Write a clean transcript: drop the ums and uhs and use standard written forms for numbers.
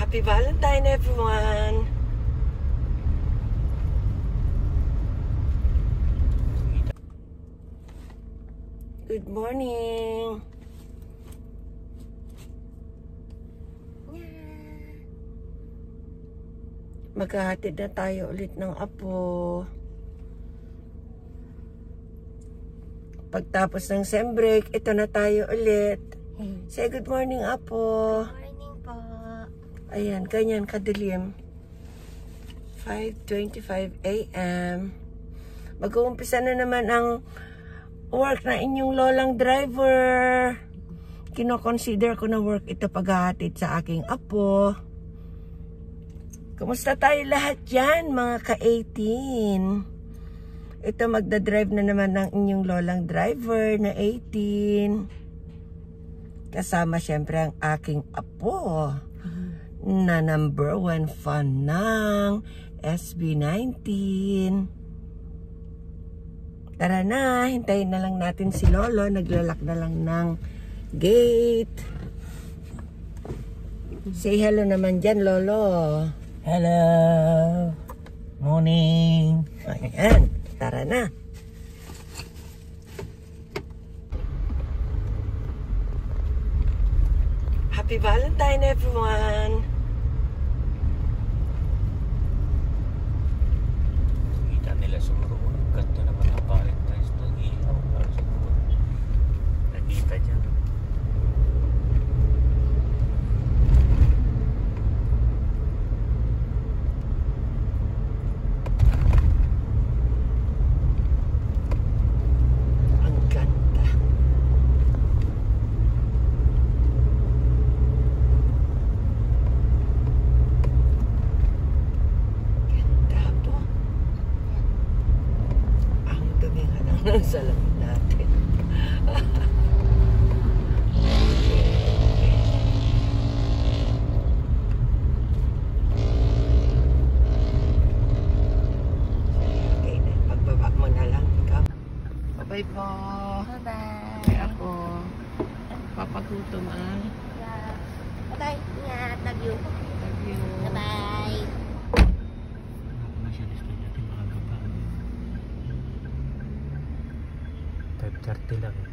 Happy Valentine, everyone! Good morning! Maghahatid na tayo ulit ng apo. Pagtapos ng sem break, ito na tayo ulit. Say good morning, apo. Good morning po. Ayan, ganyan kadilim. 5:25 a.m. Mag-uumpisa na naman ang work na inyong lolang driver. Kino-consider ko na work ito paghahatid sa aking apo. Kumusta tayo lahat dyan, mga ka-18? Ito, magdadrive na naman ng inyong lolang driver na 18. Kasama syempre ang aking apo na number 1 fan ng SB19. Tara na, hintayin na lang natin si Lolo. Naglalak na lang ng gate. Say hello naman dyan, Lolo. Hello! Morning! Ayan, tara na. Happy Valentine, everyone! Kita nila siguro kung ganda naman ang Valentine's doon. Ihaw na siguro. Nakita dyan. Ang ganda. Ganda po. Ang dumi nga ng salamin natin. Okay na, pagbaba mo na lang ikaw. Bye po. Bye-bye. Kaya ako papagutom ah. Yeah. Bye-bye. Ingat. Love you. Love you. Bye-bye. Ano siya listo natin mga gaba. 5:30 lang eh.